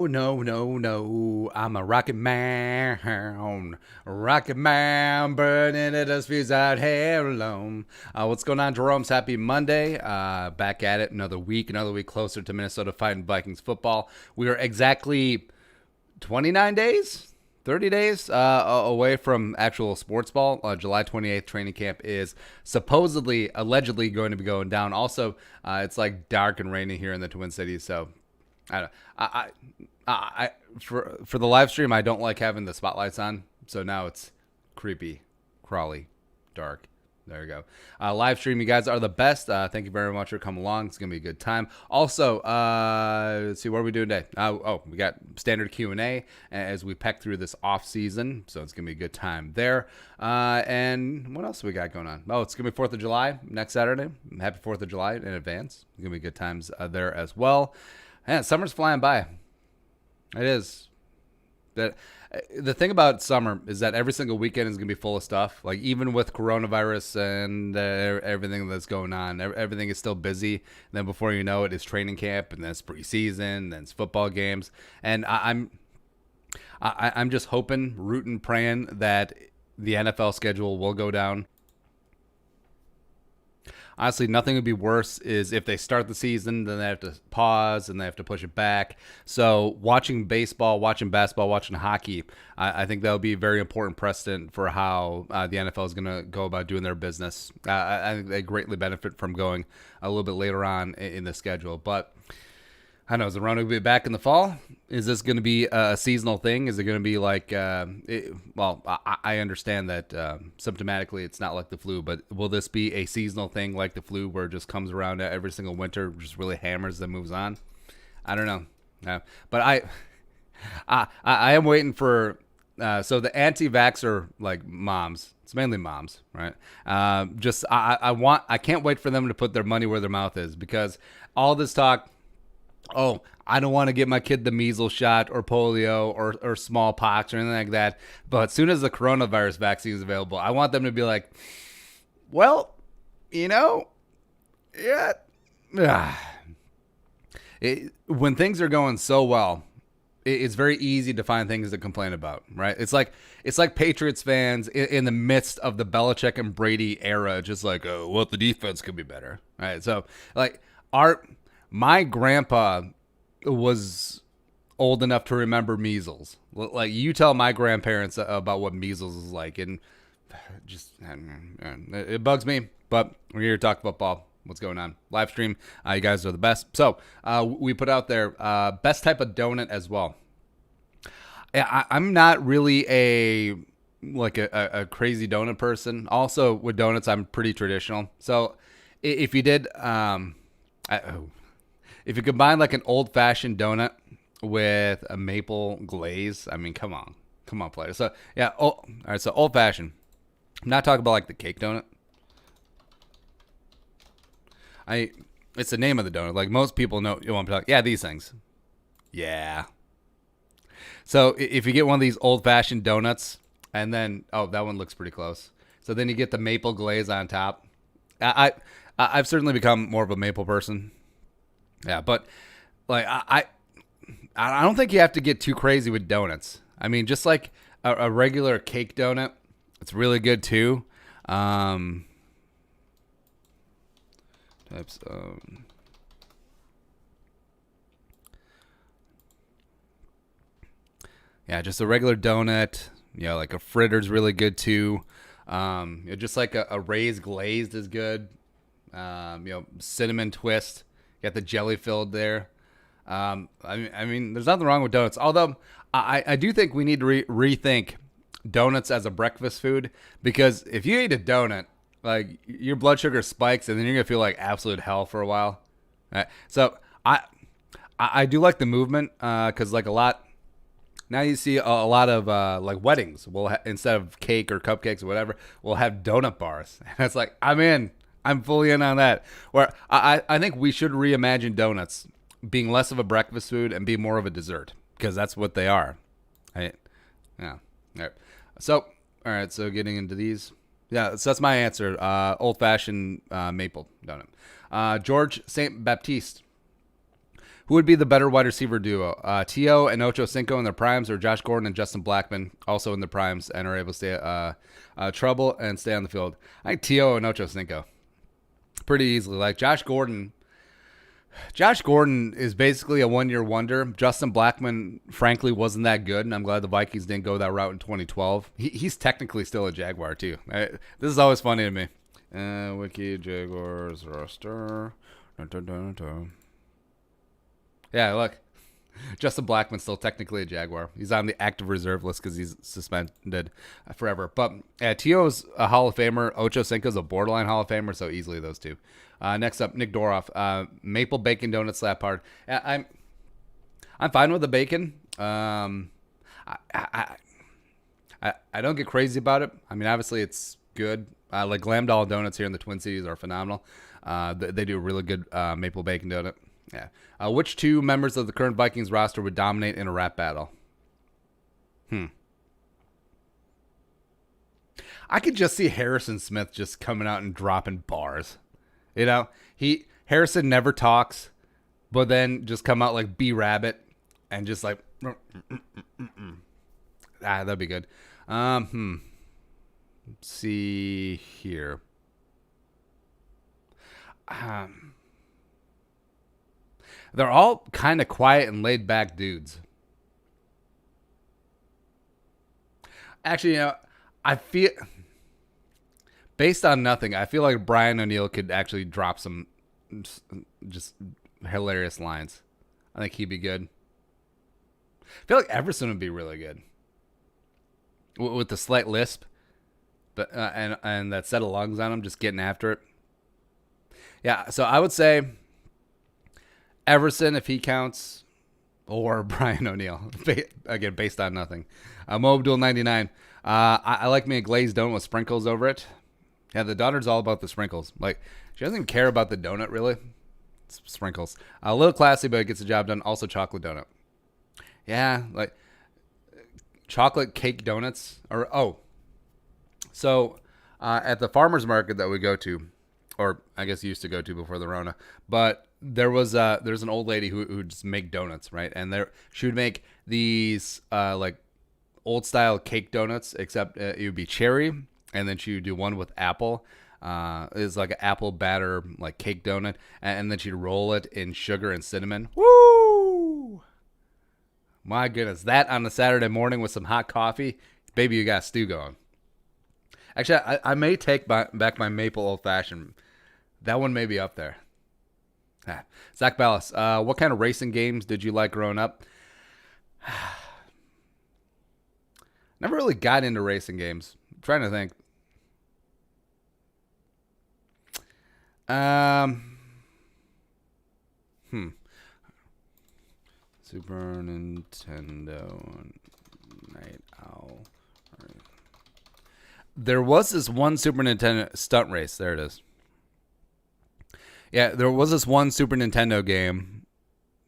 Oh, no, no, no. I'm a rocket man, burning it as fuse out here alone. What's going on, Jeromes? Happy Monday. Back at it, another week closer to Minnesota fighting Vikings football. We are exactly 29 days, 30 days away from actual sports ball. July 28th training camp is supposedly, allegedly going to be going down. Also, it's like dark and rainy here in the Twin Cities, so I don't. I for the live stream, I don't like having the spotlights on, so now it's creepy, crawly, dark. There you go. Live stream, you guys are the best. Thank you very much for coming along. It's gonna be a good time. Also, let's see what are we doing today. We got standard Q&A as we peck through this off season, so it's gonna be a good time there. And what else we got going on? Oh, it's gonna be 4th of July next Saturday. Happy 4th of July in advance. It's gonna be good times there as well. Man, summer's flying by. It is. That the thing about summer is that every single weekend is gonna be full of stuff. Like even with coronavirus and everything that's going on, everything is still busy. And then before you know it, it's training camp, and then it's preseason, then it's football games, and I'm just hoping, rooting, praying that the NFL schedule will go down. Honestly, nothing would be worse is if they start the season, then they have to pause and they have to push it back. So watching baseball, watching basketball, watching hockey, I think that would be a very important precedent for how the NFL is going to go about doing their business. I think they greatly benefit from going a little bit later on in the schedule. But I don't know, is the run going to be back in the fall? Is this going to be a seasonal thing? Is it going to be like, I understand that symptomatically it's not like the flu, but will this be a seasonal thing like the flu where it just comes around every single winter, just really hammers, then moves on? I don't know. But I am waiting for, so the anti-vaxxer, like moms, it's mainly moms, right? I can't wait for them to put their money where their mouth is, because all this talk, oh, I don't want to get my kid the measles shot or polio or smallpox or anything like that. But as soon as the coronavirus vaccine is available, I want them to be like, well, you know, yeah. When things are going so well, it's very easy to find things to complain about, right? It's like Patriots fans in the midst of the Belichick and Brady era, just like, oh, well, the defense could be better, right? So, like, my grandpa was old enough to remember measles. Like, you tell my grandparents about what measles is like, and just it bugs me. But we're here to talk football. What's going on? Live stream. You guys are the best. So we put out there best type of donut as well. I'm not really a crazy donut person. Also, with donuts, I'm pretty traditional. So if you did, if you combine like an old fashioned donut with a maple glaze, I mean, come on, player. So yeah, all right. So old fashioned. I'm not talking about like the cake donut. It's the name of the donut. Like most people know, I'm talking. Yeah, these things. Yeah. So if you get one of these old fashioned donuts, and then that one looks pretty close. So then you get the maple glaze on top. I've certainly become more of a maple person. Yeah, but like I don't think you have to get too crazy with donuts. I mean, just like a regular cake donut, it's really good too. Types of yeah, just a regular donut. Like a fritter's really good too. Just like a raised glazed is good. Cinnamon twist. Got the jelly filled there. I mean, there's nothing wrong with donuts. Although I do think we need to rethink donuts as a breakfast food, because if you eat a donut, like your blood sugar spikes, and then you're gonna feel like absolute hell for a while. Right? So I do like the movement because like a lot. Now you see a lot of like weddings. Instead of cake or cupcakes or whatever, we'll have donut bars. And it's like I'm in. I'm fully in on that. Where I think we should reimagine donuts being less of a breakfast food and be more of a dessert, because that's what they are. Right? Yeah. All right. So, all right. So getting into these. Yeah, so that's my answer. Old-fashioned maple donut. George St. Baptiste. Who would be the better wide receiver duo? T.O. and Ocho Cinco in their primes, or Josh Gordon and Justin Blackmon also in their primes and are able to stay trouble and stay on the field? I think T.O. and Ocho Cinco pretty easily. Like Josh Gordon is basically a one-year wonder. Justin Blackmon, frankly, wasn't that good, and I'm glad the Vikings didn't go that route in 2012. He's technically still a Jaguar, too. This is always funny to me. Wiki Jaguars roster. Dun, dun, dun, dun. Yeah, look. Justin Blackman's still technically a Jaguar. He's on the active reserve list because he's suspended forever. But T.O.'s a Hall of Famer. Ocho Cinco's a borderline Hall of Famer, so easily those two. Next up, Nick Doroff. Maple bacon donut slap hard. I'm fine with the bacon. I don't get crazy about it. I mean, obviously it's good. Like Glamdall donuts here in the Twin Cities are phenomenal. They do a really good maple bacon donut. Yeah. Which two members of the current Vikings roster would dominate in a rap battle? I could just see Harrison Smith just coming out and dropping bars. You know, Harrison never talks, but then just come out like B Rabbit and just like that'd be good. Let's see here. They're all kind of quiet and laid back dudes. Actually, you know, I feel, based on nothing, I feel like Brian O'Neill could actually drop some just hilarious lines. I think he'd be good. I feel like Everson would be really good with the slight lisp, but and that set of lungs on him, just getting after it. Yeah, so I would say Everson, if he counts, or Brian O'Neill. Again, based on nothing. Mo Abdul 99. I like me a glazed donut with sprinkles over it. Yeah, the daughter's all about the sprinkles. Like, she doesn't even care about the donut, really. It's sprinkles. A little classy, but it gets the job done. Also, chocolate donut. Yeah, like chocolate cake donuts. So at the farmer's market that we go to, or I guess used to go to before the Rona, but there's an old lady who would just make donuts, right? And she would make these like old style cake donuts, except it would be cherry, and then she would do one with apple. It's like an apple batter like cake donut, and then she'd roll it in sugar and cinnamon. Woo! My goodness, that on a Saturday morning with some hot coffee, baby, you got stew going. Actually, I may take back my maple old fashioned. That one may be up there. Zach Ballas, what kind of racing games did you like growing up? Never really got into racing games. I'm trying to think. Super Nintendo Night Owl. Right. There was this one Super Nintendo stunt race. There it is. Yeah, there was this one Super Nintendo game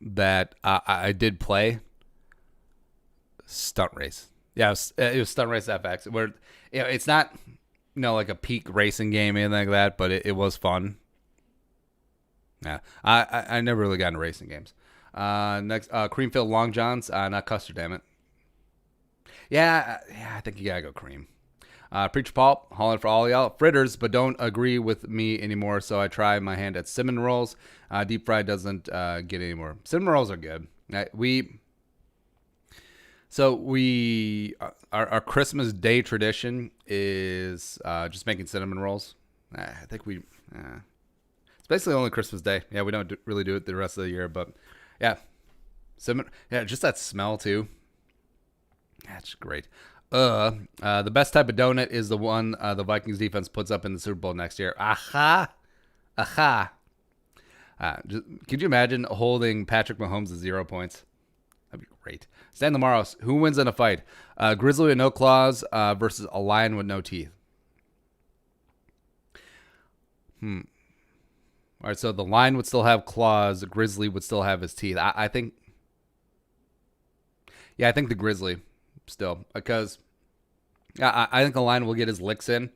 that I did play. Stunt Race. Yeah, it was Stunt Race FX. Where it's not like a peak racing game or anything like that, but it was fun. Yeah, I never really got into racing games. Next, Creamfield Long Johns, not Custard, damn it. Yeah, I think you gotta go cream. Preacher Paul, Holland for all y'all. Fritters, but don't agree with me anymore, so I try my hand at cinnamon rolls. Deep fried doesn't get any more. Cinnamon rolls are good. Our Christmas Day tradition is just making cinnamon rolls. I think it's basically only Christmas Day. Yeah, we don't really do it the rest of the year, but yeah, cinnamon. Yeah, just that smell too. That's great. The best type of donut is the one the Vikings defense puts up in the Super Bowl next year. Aha. Could you imagine holding Patrick Mahomes to 0 points? That'd be great. Stan Lamaros, who wins in a fight? Grizzly with no claws versus a lion with no teeth. All right, so the lion would still have claws. The grizzly would still have his teeth. I think the grizzly still, because I think the lion will get his licks in.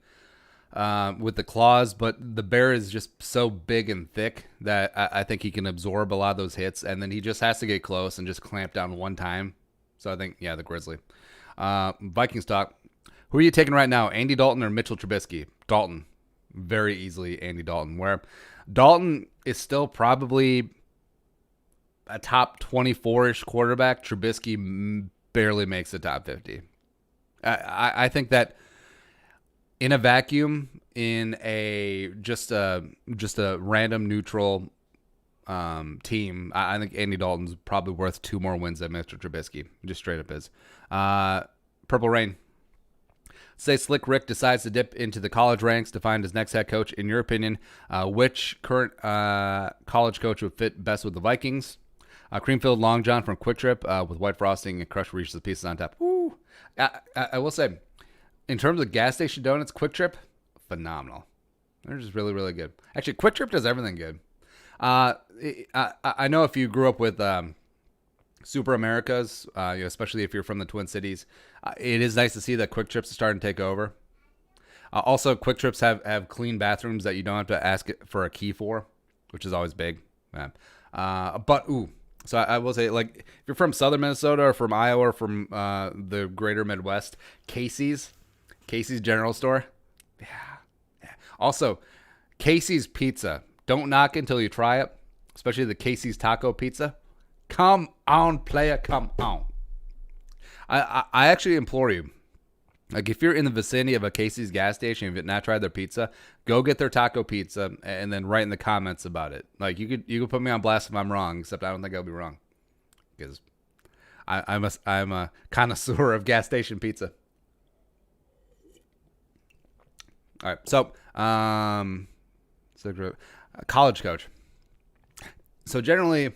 with the claws, but the bear is just so big and thick that I think he can absorb a lot of those hits, and then he just has to get close and just clamp down one time. So I think, yeah, the Grizzly. Vikings talk. Who are you taking right now, Andy Dalton or Mitchell Trubisky? Dalton. Very easily Andy Dalton, where Dalton is still probably a top 24-ish quarterback. Trubisky barely makes the top 50. I think that in a vacuum, in a just a random neutral team, I think Andy Dalton's probably worth 2 more wins than Mr. Trubisky. Just straight up is. Purple Rain. Say Slick Rick decides to dip into the college ranks to find his next head coach. In your opinion, which current college coach would fit best with the Vikings? Creamfield Long John from Quick Trip with white frosting and crushed Reese's Pieces on top. Woo! I will say, in terms of gas station donuts, Quick Trip, phenomenal. They're just really, really good. Actually, Quick Trip does everything good. I know if you grew up with Super Americas, especially if you're from the Twin Cities, it is nice to see that Quick Trips are starting to take over. Also, Quick Trips have clean bathrooms that you don't have to ask for a key for, which is always big. Yeah. So I will say, like, if you're from Southern Minnesota or from Iowa or from the greater Midwest, Casey's General Store. Yeah. Also, Casey's Pizza. Don't knock until you try it, especially the Casey's Taco Pizza. Come on, player, come on. I actually implore you, like, if you're in the vicinity of a Casey's gas station and you've not tried their pizza, go get their taco pizza and then write in the comments about it. Like, you could put me on blast if I'm wrong, except I don't think I'll be wrong, because I'm a connoisseur of gas station pizza. All right, so college coach. So generally,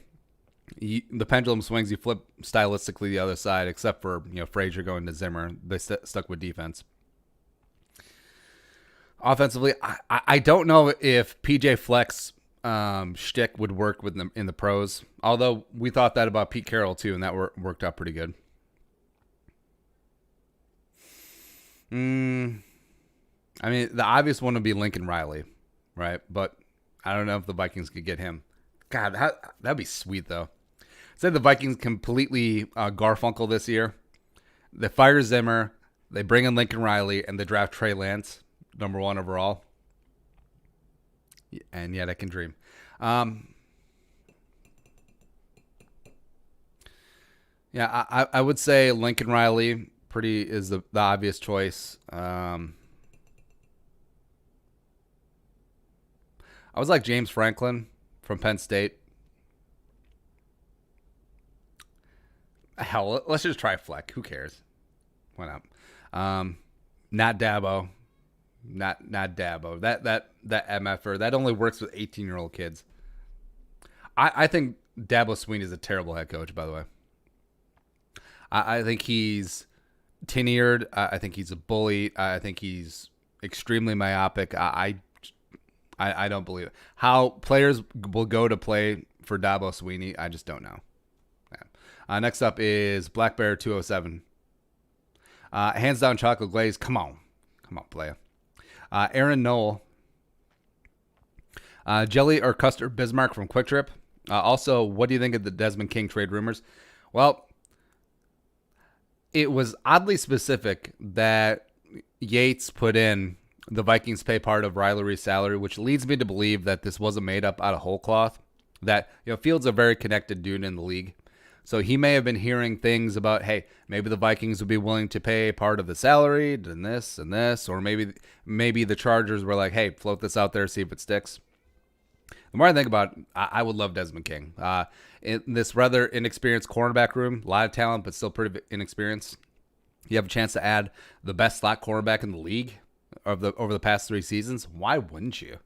the pendulum swings. You flip stylistically the other side, except for Frazier going to Zimmer. They stuck with defense. Offensively, I don't know if PJ Fleck's shtick would work with them in the pros. Although we thought that about Pete Carroll too, and that worked out pretty good. I mean, the obvious one would be Lincoln Riley, right? But I don't know if the Vikings could get him. God, that'd be sweet though. Say the Vikings completely Garfunkel this year. They fire Zimmer, they bring in Lincoln Riley, and they draft Trey Lance, number 1 overall. And yet I can dream. Yeah, I would say Lincoln Riley is the obvious choice. I was like James Franklin from Penn State. Hell, let's just try Fleck. Who cares? Why not? Not Dabo. Not Dabo. That MFer, that only works with 18-year-old kids. I think Dabo Swinney is a terrible head coach, by the way. I think he's tin-eared. I think he's a bully. I think he's extremely myopic. I don't believe it. How players will go to play for Dabo Swinney, I just don't know. Yeah. Next up is Black Bear 207. Hands down chocolate glaze. Come on, player. Aaron Knoll. Jelly or custard Bismarck from Quick Trip. Also, what do you think of the Desmond King trade rumors? Well, it was oddly specific that Yates put in the Vikings pay part of Riley's salary, which leads me to believe that this wasn't made up out of whole cloth. That Fields a very connected dude in the league. So he may have been hearing things about, hey, maybe the Vikings would be willing to pay part of the salary and this, or maybe the Chargers were like, hey, float this out there, see if it sticks. The more I think about it, I would love Desmond King. In this rather inexperienced cornerback room, a lot of talent, but still pretty inexperienced. You have a chance to add the best slot cornerback in the league over the past 3 seasons. Why wouldn't you?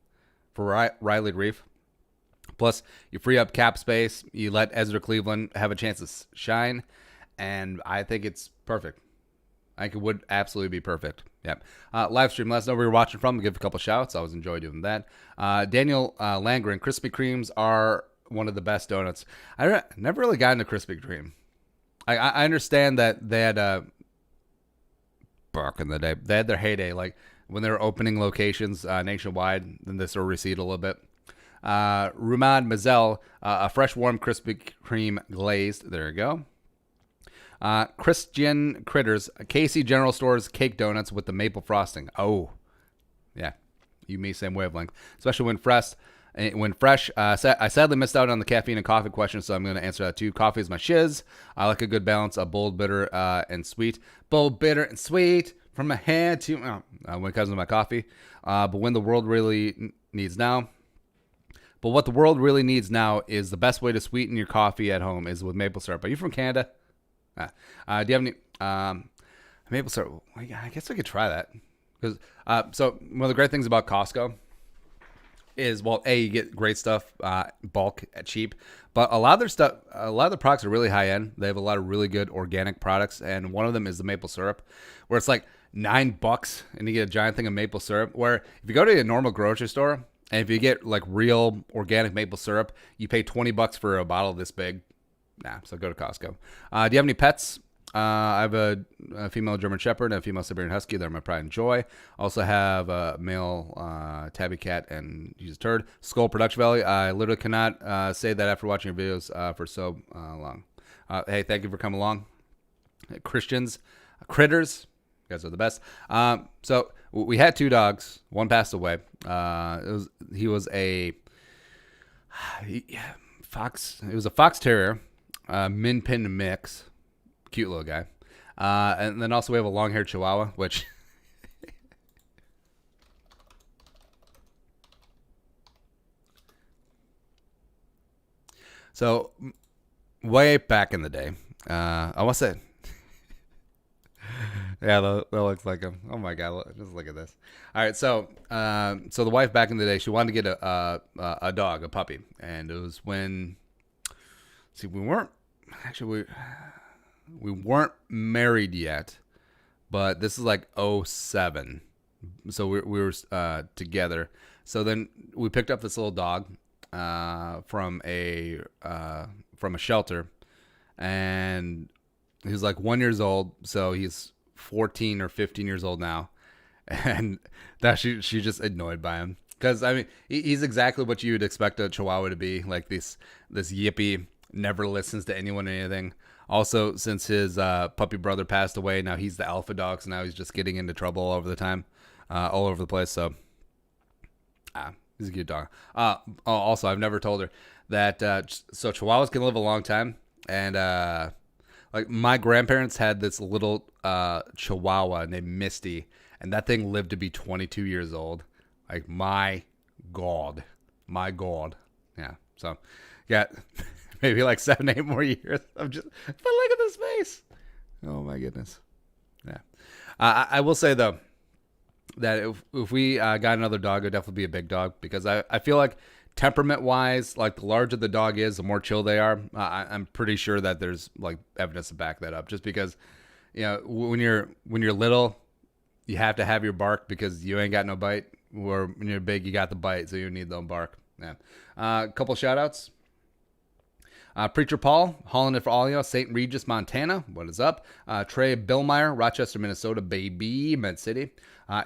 For Riley Reef. Plus, you free up cap space. You let Ezra Cleveland have a chance to shine. And I think it's perfect. I think it would absolutely be perfect. Yep. Livestream, let us know where you're watching from. Give a couple shouts. I always enjoy doing that. Daniel Langren, Krispy Kremes are one of the best donuts. I never really got into Krispy Kreme. I understand that they had back in the day, they had their heyday. Like when they're opening locations nationwide, then this will recede a little bit. Rumad Mazel, a fresh, warm, Krispy Kreme glazed. There you go. Christian Critters, Casey General Stores cake donuts with the maple frosting. Oh, yeah, you me same wavelength, especially when fresh. I sadly missed out on the caffeine and coffee question, so I'm going to answer that too. Coffee is my shiz. I like a good balance of bold, bitter, and sweet. Bold, bitter, and sweet from my head to when it comes to my coffee. But what the world really needs now is the best way to sweeten your coffee at home is with maple syrup. Are you from Canada? Do you have any maple syrup? I guess I could try that. Because so one of the great things about Costco is, well, you get great stuff, bulk, cheap, but a lot of their products are really high end. They have a lot of really good organic products, and one of them is the maple syrup, where it's like $9 and you get a giant thing of maple syrup. Where if you go to a normal grocery store and if you get like real organic maple syrup, you pay $20 for a bottle this big. So go to Costco. Do you have any pets? I have a female German Shepherd and a female Siberian Husky. They're my pride and joy. Also have a male tabby cat, and he's a turd. Skull Production Valley. I literally cannot say that after watching your videos for so long. Hey, thank you for coming along. Christians, Critters, you guys are the best. So we had 2 dogs. One passed away. He was a fox. It was a fox terrier, min pin mix. Cute little guy. And then also we have a long-haired Chihuahua, which so way back in the day, I want to say, yeah, that looks like him. Oh my God, just look at this. All right, so the wife back in the day, she wanted to get a dog, a puppy, and it was when, we weren't married yet, but this is like 2007. So we were together. So then we picked up this little dog from a shelter, and he was like 1 year old. So he's 14 or 15 years old now, and that she's just annoyed by him because I mean he's exactly what you would expect a Chihuahua to be, like this yippy, never listens to anyone or anything. Also, since his puppy brother passed away, now he's the alpha dog, so now he's just getting into trouble all over the place. So, he's a cute dog. Also, I've never told her that. So Chihuahuas can live a long time, and like my grandparents had this little Chihuahua named Misty, and that thing lived to be 22 years old. Like my God. Yeah. So, yeah. Maybe like 7-8 more years. But look at this face. Oh my goodness. Yeah. I will say though that if we got another dog, it would definitely be a big dog, because I feel like temperament wise, like the larger the dog is, the more chill they are. I'm pretty sure that there's like evidence to back that up, just because, you know, when you're little, you have to have your bark because you ain't got no bite, or when you're big, you got the bite, so you need the bark. Yeah. A couple shout outs. Preacher Paul, hauling it for all y'all, St. Regis, Montana. What is up? Trey Billmeyer, Rochester, Minnesota, baby, Med City.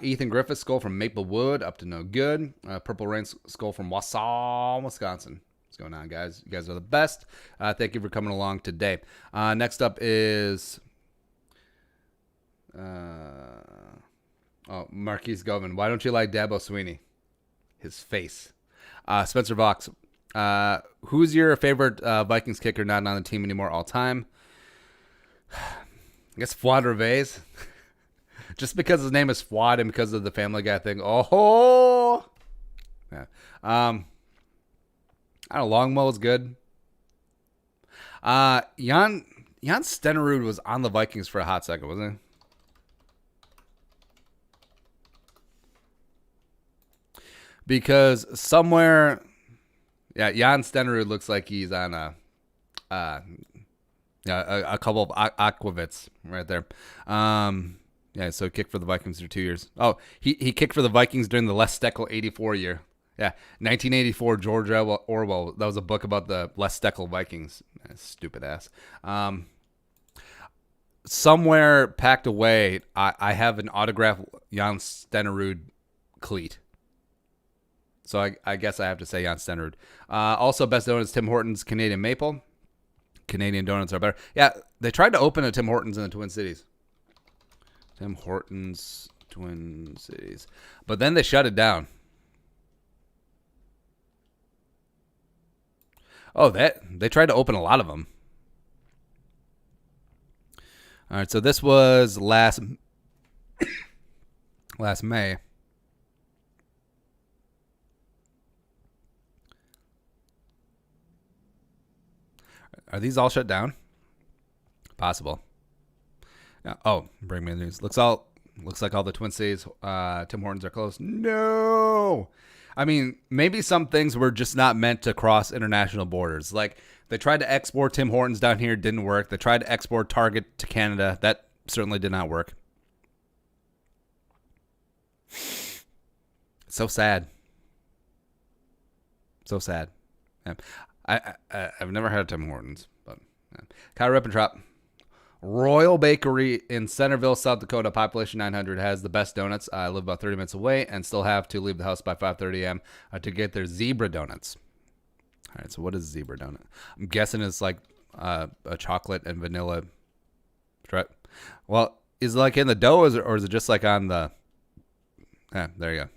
Ethan Griffith, Skull from Maplewood, up to no good. Purple Rain, Skull from Wausau, Wisconsin. What's going on, guys? You guys are the best. Thank you for coming along today. Next up is Marquise Govan. Why don't you like Dabo Sweeney? His face. Spencer Vox. Who's your favorite Vikings kicker not on the team anymore all time? I guess Fuad Reves. Just because his name is Fuad and because of the Family Guy thing. Oh, yeah. I don't know, Longmo is good. Jan Stenerud was on the Vikings for a hot second, wasn't he? Because somewhere, yeah, Jan Stenerud looks like he's on a couple of Aquavits right there. Yeah, so kicked for the Vikings for 2 years. Oh, he kicked for the Vikings during the Les Steckel 84 year. Yeah, 1984, George Orwell. That was a book about the Les Steckel Vikings. Stupid ass. Somewhere packed away, I have an autographed Jan Stenerud cleat. So I guess I have to say Jan Stenerud. Also, best donuts, Tim Hortons Canadian Maple. Canadian donuts are better. Yeah, they tried to open a Tim Hortons in the Twin Cities. Tim Hortons, Twin Cities. But then they shut it down. Oh, they tried to open a lot of them. All right, so this was last May. Are these all shut down? Possible. Oh, bring me the news. Looks like all the Twin Cities Tim Hortons are closed. No. I mean, maybe some things were just not meant to cross international borders. Like they tried to export Tim Hortons down here, didn't work. They tried to export Target to Canada. That certainly did not work. So sad. So sad. Yeah. I've never had a Tim Hortons, but yeah. Kyle Rippentrop. Royal Bakery in Centerville, South Dakota, population 900, has the best donuts. I live about 30 minutes away and still have to leave the house by 5:30 a.m. To get their zebra donuts. All right, so what is zebra donut? I'm guessing it's like a chocolate and vanilla. Well, is it like in the dough or is it just like on the... Yeah, there you go.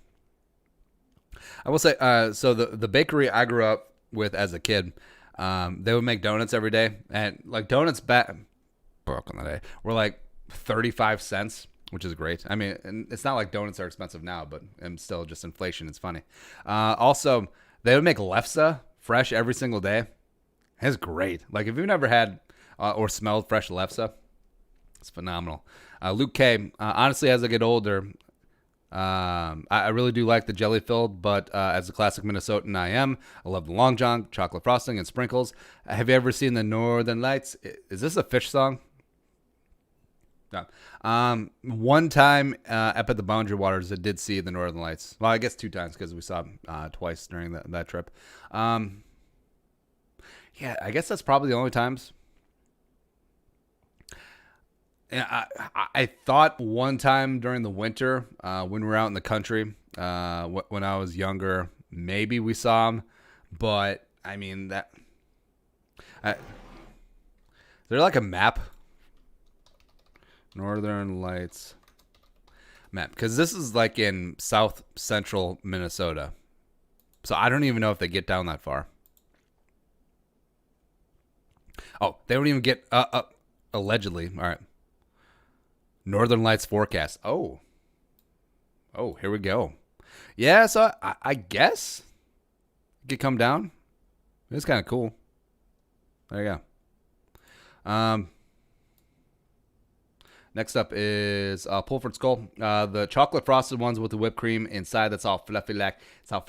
I will say, so the bakery I grew up with as a kid, they would make donuts every day, and like donuts back in the day were like 35 cents, which is great. I mean, and it's not like donuts are expensive now, but still just inflation. It's funny. Also, they would make lefse fresh every single day. It's great. Like if you've never had or smelled fresh lefse, it's phenomenal. Luke K. Honestly, as I get older, I really do like the jelly filled, but as a classic Minnesotan I love the Long John, chocolate frosting, and sprinkles. Have you ever seen the Northern Lights? Is this a Fish song? No. One time up at the Boundary Waters, I did see the Northern Lights. Well, I guess 2 times because we saw them twice during that trip. Yeah, I guess that's probably the only times. Yeah, I thought one time during the winter when we were out in the country when I was younger, maybe we saw them, but I mean is there like a map? Northern Lights map, because this is like in south central Minnesota, so I don't even know if they get down that far. Oh, they don't even get up allegedly. All right. Northern Lights forecast. Oh, here we go. Yeah, so I guess it could come down. It's kind of cool. There you go. Next up is Pulford Skull. The chocolate frosted ones with the whipped cream inside. That's all fluffy, like it's all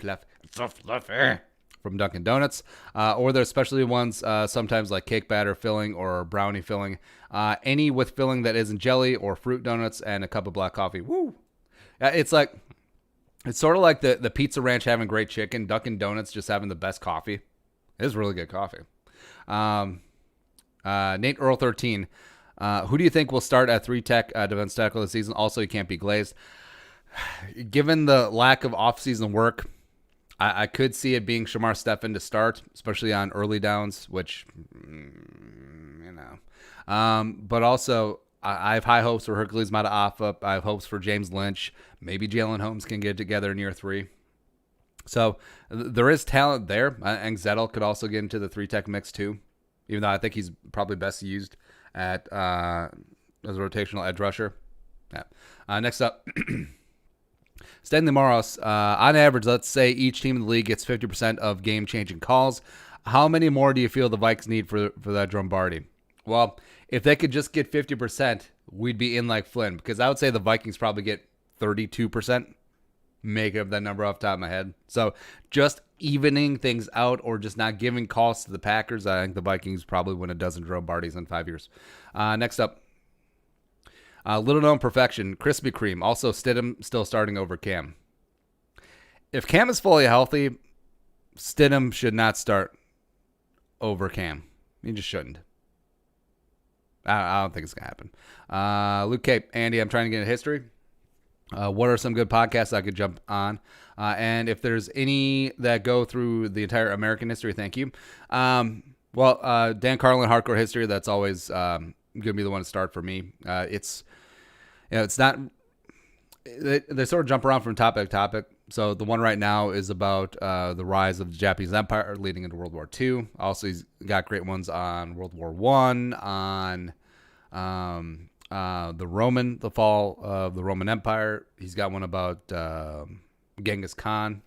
fluffy. From Dunkin' Donuts, or their specialty ones, sometimes like cake batter filling or brownie filling. Any with filling that isn't jelly or fruit donuts, and a cup of black coffee. Woo! It's sort of like the Pizza Ranch having great chicken, Dunkin' Donuts just having the best coffee. It is really good coffee. Nate Earl 13. Who do you think will start at 3-tech defense tackle this season? Also, you can't be glazed. Given the lack of off-season work, I could see it being Shamar Stephen to start, especially on early downs, which, but also, I have high hopes for Hercules Mataafa. I have hopes for James Lynch. Maybe Jalen Holmes can get it together in year 3. So there is talent there. And Zettel could also get into the 3-tech mix too, even though I think he's probably best used at as a rotational edge rusher. Yeah. Next up. Stanley Moros, on average, let's say each team in the league gets 50% of game-changing calls. How many more do you feel the Vikes need for that Drombardi? Well, if they could just get 50%, we'd be in like Flynn, because I would say the Vikings probably get 32%. Make up that number off the top of my head. So just evening things out or just not giving calls to the Packers, I think the Vikings probably win a dozen Drombardis in 5 years. Next up. Little known perfection, Krispy Kreme. Also, Stidham still starting over Cam. If Cam is fully healthy, Stidham should not start over Cam. He just shouldn't. I don't think it's going to happen. Luke Cape. Andy, I'm trying to get into history. What are some good podcasts I could jump on? And if there's any that go through the entire American history, thank you. Dan Carlin, Hardcore History, that's always going to be the one to start for me. It's not, they sort of jump around from topic to topic. So the one right now is about the rise of the Japanese Empire leading into World War II. Also, he's got great ones on World War I, on the fall of the Roman Empire. He's got one about Genghis Khan,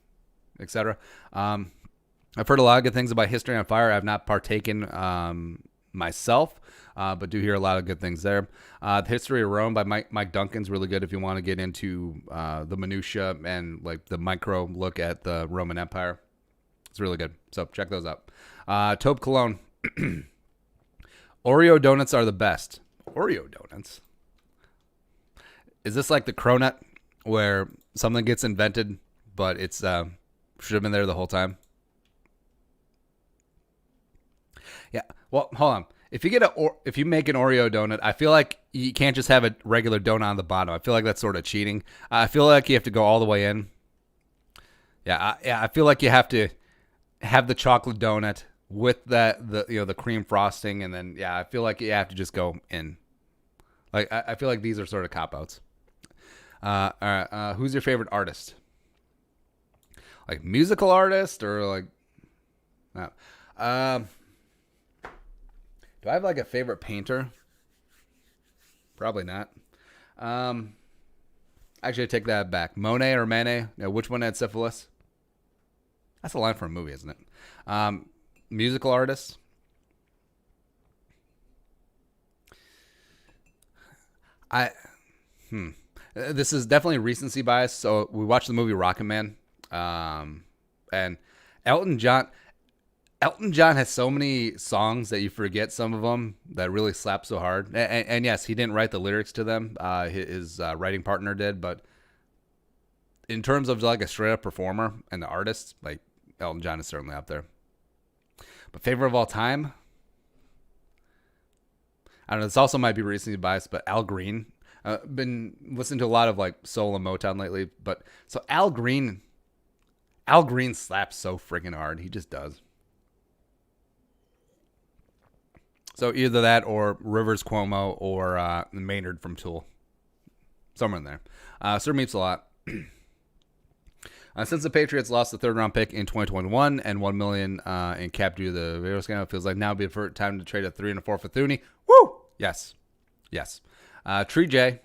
etc. I've heard a lot of good things about History on Fire. I've not partaken myself, but do hear a lot of good things there. The History of Rome by Mike Duncan's really good if you want to get into the minutia and like the micro look at the Roman Empire. It's really good. So check those out. Taupe Cologne. Oreo donuts are the best. Oreo donuts? Is this like the cronut where something gets invented, but it's should have been there the whole time? Yeah. Well, hold on. If you make an Oreo donut, I feel like you can't just have a regular donut on the bottom. I feel like that's sort of cheating. I feel like you have to go all the way in. I feel like you have to have the chocolate donut with the cream frosting, and then I feel like you have to just go in. Like I feel like these are sort of cop-outs. All right. Who's your favorite artist? Like musical artist or like? No. Do I have like a favorite painter? Probably not. Actually, I take that back. Monet or Manet? Which one had syphilis? That's a line from a movie, isn't it? Musical artist. This is definitely recency bias. So we watched the movie Rocket Man, and Elton John has so many songs that you forget some of them that really slap so hard. And yes, he didn't write the lyrics to them. His writing partner did. But in terms of like a straight up performer and the artist, like Elton John is certainly up there. But favorite of all time? I don't know. This also might be recency bias, but Al Green. Been listening to a lot of like soul and Motown lately. But so Al Green slaps so freaking hard. He just does. So either that or Rivers Cuomo or Maynard from Tool. Somewhere in there. Sir Meeps a lot. Since the Patriots lost the third round pick in 2021 and $1 million in cap due to the video scandal, it feels like now would be the time to trade a 3 and a 4 for Thuney. Woo! Yes. Tree J.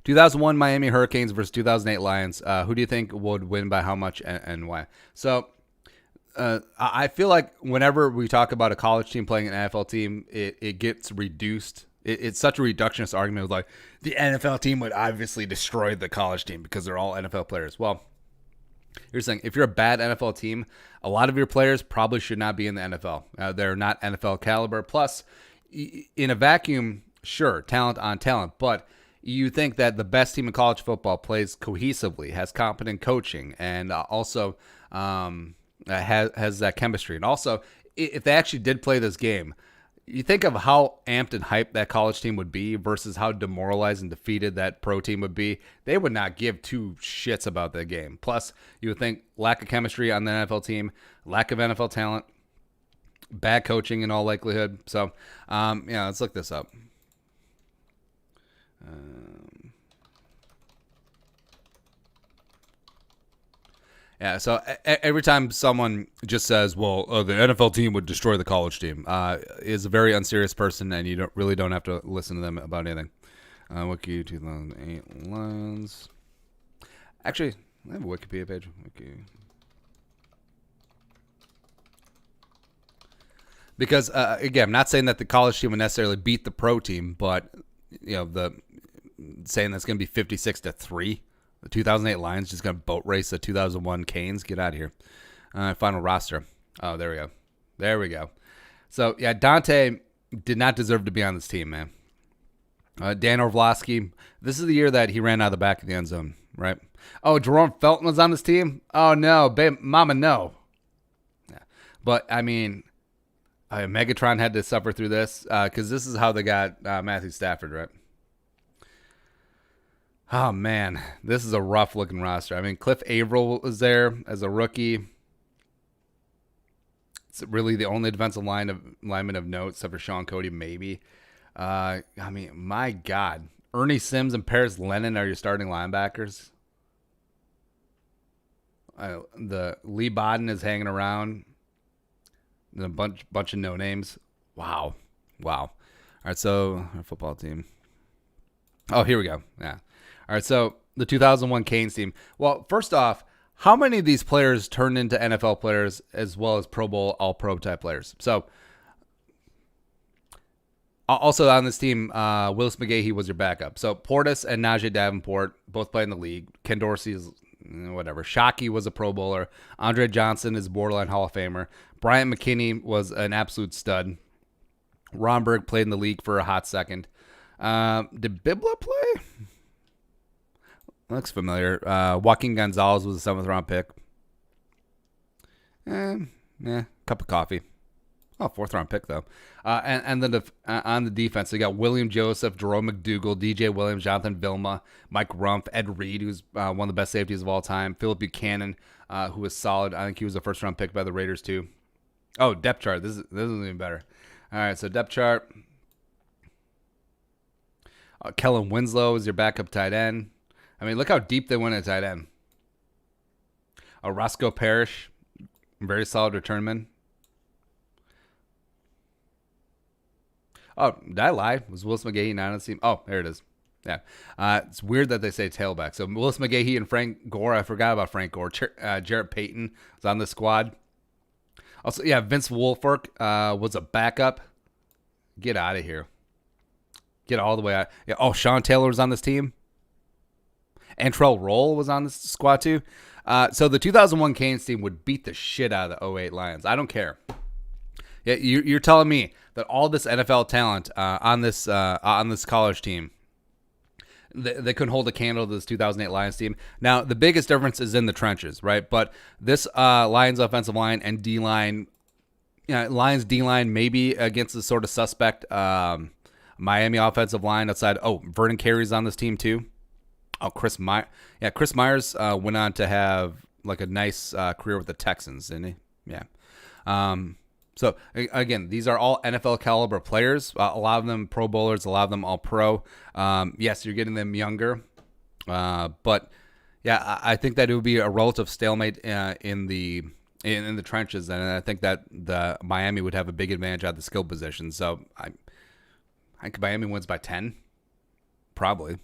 2001 Miami Hurricanes versus 2008 Lions. Who do you think would win by how much and why? So I feel like whenever we talk about a college team playing an NFL team, it gets reduced. It's such a reductionist argument of like the NFL team would obviously destroy the college team because they're all NFL players. Well, here's the thing. If you're a bad NFL team, a lot of your players probably should not be in the NFL. They're not NFL caliber. Plus, in a vacuum, sure, talent on talent, but you think that the best team in college football plays cohesively, has competent coaching, and also has that chemistry. And also, if they actually did play this game, you think of how amped and hyped that college team would be versus how demoralized and defeated that pro team would be. They would not give two shits about that game. Plus, you would think lack of chemistry on the NFL team, lack of NFL talent, bad coaching in all likelihood. So, let's look this up. So every time someone just says, well, the NFL team would destroy the college team, is a very unserious person, and you really don't have to listen to them about anything. Wiki 2008 Lions. Actually, I have a Wikipedia page. Because, again, I'm not saying that the college team would necessarily beat the pro team, but, saying that's going to be 56-3. The 2008 Lions just going to boat race the 2001 Canes. Get out of here. Final roster. Oh, there we go. So, Dante did not deserve to be on this team, man. Dan Orlovsky. This is the year that he ran out of the back of the end zone, right? Oh, Jerome Felton was on this team? Oh, no. Mama, no. Yeah. But, I mean, Megatron had to suffer through this because this is how they got Matthew Stafford, right? Oh man, this is a rough looking roster. I mean, Cliff Averill was there as a rookie. It's really the only defensive lineman of note, except for Sean Cody, maybe. I mean, my God, Ernie Sims and Paris Lennon are your starting linebackers. The Lee Bodden is hanging around. And a bunch of no names. Wow. All right, so our football team. Oh, here we go. Yeah. All right, so the 2001 Canes team. Well, first off, how many of these players turned into NFL players as well as Pro Bowl, All-Pro type players? So, also on this team, Willis McGahee was your backup. So, Portis and Najee Davenport both play in the league. Ken Dorsey is whatever. Shockey was a Pro Bowler. Andre Johnson is borderline Hall of Famer. Bryant McKinney was an absolute stud. Romberg played in the league for a hot second. Did Bibla play? Looks familiar. Joaquin Gonzalez was a 7th round pick. Cup of coffee. Oh, 4th round pick though. And then on the defense, they got William Joseph, Jerome McDougal, DJ Williams, Jonathan Vilma, Mike Rumpf, Ed Reed, who's one of the best safeties of all time, Philip Buchanan, who was solid. I think he was a 1st round pick by the Raiders too. Oh, depth chart. This is even better. All right, so depth chart. Kellen Winslow is your backup tight end. I mean, look how deep they went at tight end. Roscoe Parrish, very solid returnman. Oh, did I lie? Was Willis McGahee not on the team? Oh, there it is. Yeah. It's weird that they say tailback. So Willis McGahee and Frank Gore. I forgot about Frank Gore. Jarrett Payton was on the squad. Also, yeah, Vince Wilfork was a backup. Get out of here. Get all the way out. Yeah. Oh, Sean Taylor was on this team. Antrell Roll was on this squad too. So the 2001 Canes team would beat the shit out of the 08 Lions. I don't care. Yeah, you're telling me that all this NFL talent on this college team, they couldn't hold a candle to this 2008 Lions team. Now, the biggest difference is in the trenches, right? But this Lions offensive line and D-line, Lions D-line maybe against the sort of suspect Miami offensive line outside. Oh, Vernon Carey's on this team too. Oh, Chris Myers. Yeah, Chris Myers went on to have like a nice career with the Texans, didn't he? Yeah. So, again, these are all NFL caliber players. A lot of them Pro Bowlers, a lot of them all pro. Yes, you're getting them younger. But, yeah, I think that it would be a relative stalemate in the trenches. And I think that the Miami would have a big advantage at the skill position. So, I think Miami wins by 10. Probably.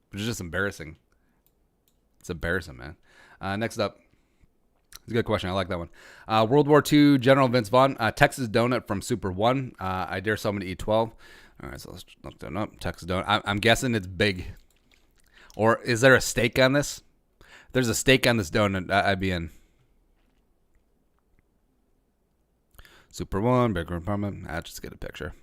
Which is just embarrassing. It's embarrassing, man. Next up. It's a good question. I like that one. World War II General Vince Vaughn. Texas Doughnut from Super 1. I dare someone to eat 12. All right, so let's look that up. Texas Doughnut. I'm guessing it's big. Or is there a steak on this? If there's a steak on this donut, I'd be in. Super 1, big apartment. I'll just get a picture.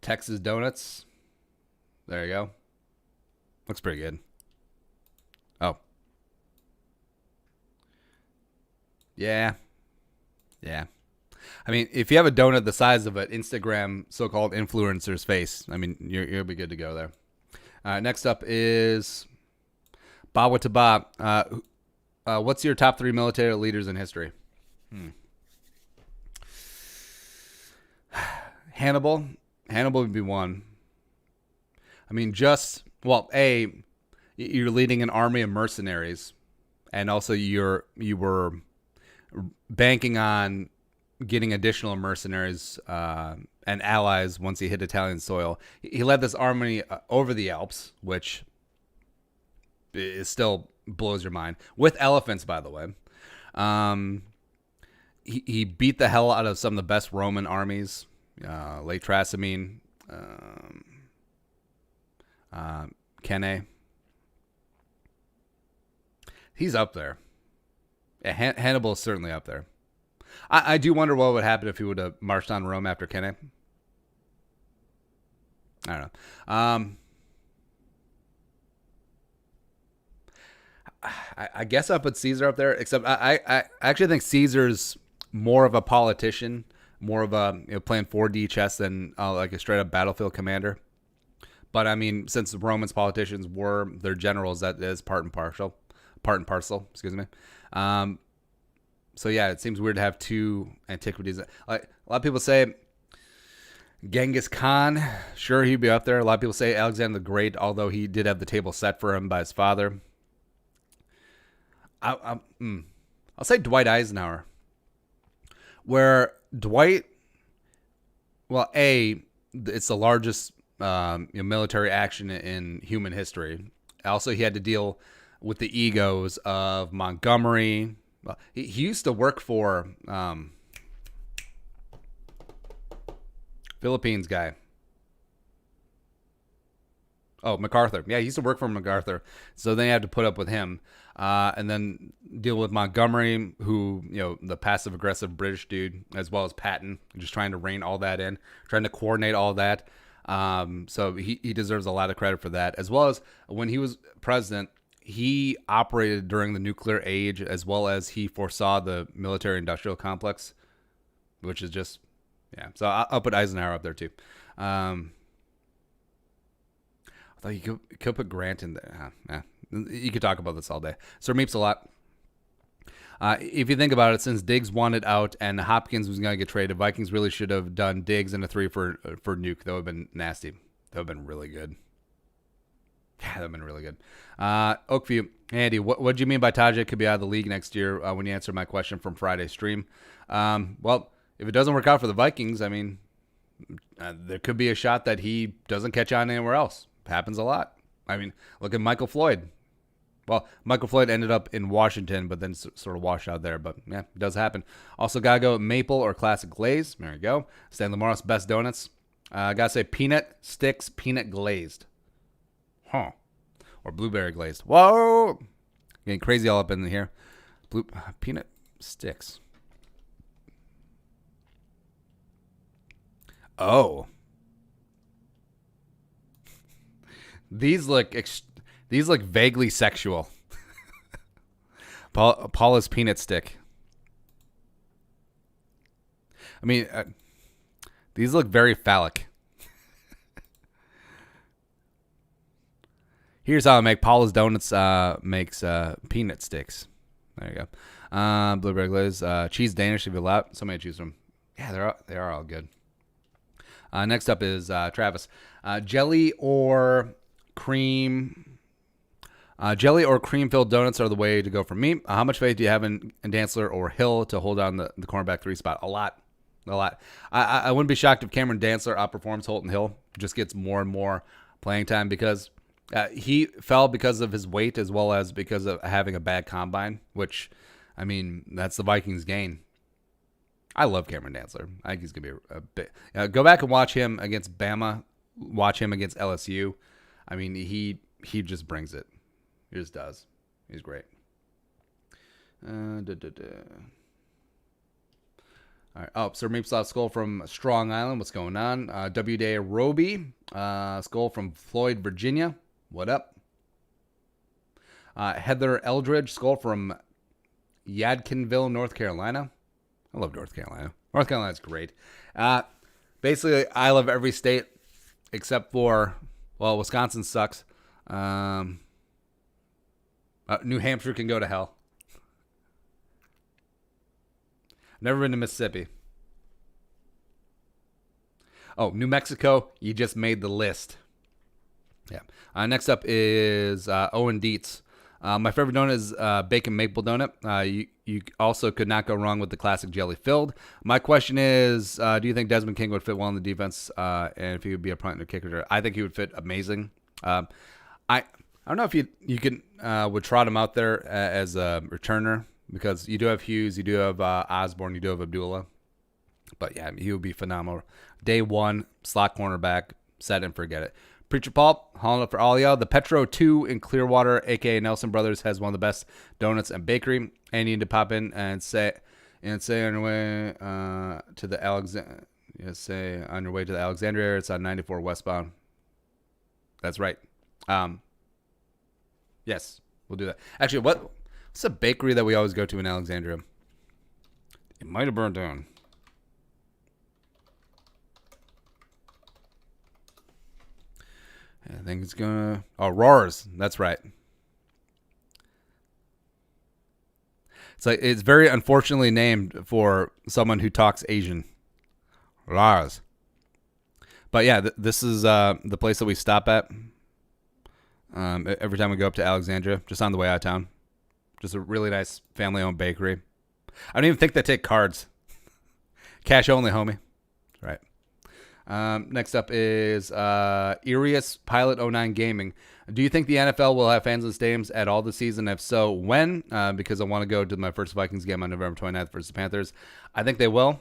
Texas Donuts. There you go. Looks pretty good. Oh. Yeah. I mean, if you have a donut the size of an Instagram so-called influencer's face, I mean, you'll be good to go there. Next up is Bawa Taba. What's your top 3 military leaders in history? Hannibal. Hannibal would be one. I mean, you're leading an army of mercenaries, and also you were banking on getting additional mercenaries and allies once he hit Italian soil. He led this army over the Alps, which is still blows your mind, with elephants, by the way. He beat the hell out of some of the best Roman armies. Lake Trasimene, Kenne. He's up there. Yeah, Hannibal is certainly up there. I do wonder what would happen if he would have marched on Rome after Kenne. I don't know. I guess I put Caesar up there, except I actually think Caesar's more of a politician, more of a playing 4D chess than like a straight up battlefield commander. But I mean, since the Romans politicians were their generals, that is part and parcel. Excuse me. So yeah, it seems weird to have two antiquities. Like a lot of people say, Genghis Khan, sure, he'd be up there. A lot of people say Alexander the Great, although he did have the table set for him by his father. I'll say Dwight Eisenhower, where Dwight, well, it's the largest military action in human history. Also, he had to deal with the egos of Montgomery. Well, he used to work for Philippines guy. Oh, MacArthur. Yeah, he used to work for MacArthur. So they had to put up with him. And then deal with Montgomery, who, the passive-aggressive British dude, as well as Patton, just trying to rein all that in, trying to coordinate all that. So he deserves a lot of credit for that. As well as when he was president, he operated during the nuclear age, as well as he foresaw the military-industrial complex, which is just, yeah. So I'll put Eisenhower up there, too. I thought you could put Grant in there. Yeah. You could talk about this all day. Sir Meeps a lot. If you think about it, since Diggs wanted out and Hopkins was going to get traded, Vikings really should have done Diggs and a 3 for Nuke. That would have been nasty. That would have been really good. Yeah, that would have been really good. Oakview, Andy, what do you mean by Tajay could be out of the league next year when you answered my question from Friday's stream? Well, if it doesn't work out for the Vikings, I mean, there could be a shot that he doesn't catch on anywhere else. Happens a lot. I mean, look at Michael Floyd. Well, Michael Floyd ended up in Washington, but then sort of washed out there. But, yeah, it does happen. Also, got to go maple or classic glaze. There you go. Stan Lamar's best donuts. Got to say peanut sticks, peanut glazed. Huh. Or blueberry glazed. Whoa. Getting crazy all up in here. Peanut sticks. Oh. These look vaguely sexual. Paula's peanut stick. I mean, these look very phallic. Here's how I make Paula's Donuts makes peanut sticks. There you go. Blueberry glaze, cheese Danish if you allow. So many to choose from. Yeah, they are all good. Next up is Travis. Jelly or cream filled donuts are the way to go for me. How much faith do you have in Dantzler or Hill to hold on the cornerback 3 spot? A lot. I wouldn't be shocked if Cameron Dantzler outperforms Holton Hill, just gets more and more playing time because he fell because of his weight as well as because of having a bad combine, which, I mean, that's the Vikings' gain. I love Cameron Dantzler. I think he's going to be a bit. Go back and watch him against Bama. Watch him against LSU. I mean, he just brings it. He just does. He's great. All right. Oh, Sir Meepslot Skull from Strong Island. What's going on? W. Day Roby. Skull from Floyd, Virginia. What up? Heather Eldridge. Skull from Yadkinville, North Carolina. I love North Carolina. North Carolina's great. Basically, I love every state except for, well, Wisconsin sucks. New Hampshire can go to hell. Never been to Mississippi. Oh, New Mexico, you just made the list. Yeah. Next up is Owen Dietz. My favorite donut is bacon maple donut. You also could not go wrong with the classic jelly filled. My question is, do you think Desmond King would fit well in the defense, and if he would be a punt or kicker? I think he would fit amazing. I don't know if you would trot him out there as a returner because you do have Hughes, you do have Osborne, you do have Abdullah. But yeah, he would be phenomenal. Day one, slot cornerback, set and forget it. Preacher Paul, hauling up for all y'all. The Petro 2 in Clearwater, a.k.a. Nelson Brothers, has one of the best donuts and bakery. And you need to pop in and say on your way to the Alexandria area. It's on 94 westbound. That's right. Yes, we'll do that. Actually, what's a bakery that we always go to in Alexandria? It might have burned down. I think it's gonna. Oh, Roars. That's right. It's very unfortunately named for someone who talks Asian. Roars. But yeah, this is the place that we stop at every time we go up to Alexandria, just on the way out of town. Just a really nice family-owned bakery. I don't even think they take cards. Cash only, homie. Right. Next up is Irius Pilot 09 Gaming. Do you think the NFL will have fans in the stadiums at all this season? If so, when? Because I want to go to my first Vikings game on November 29th versus the Panthers. I think they will.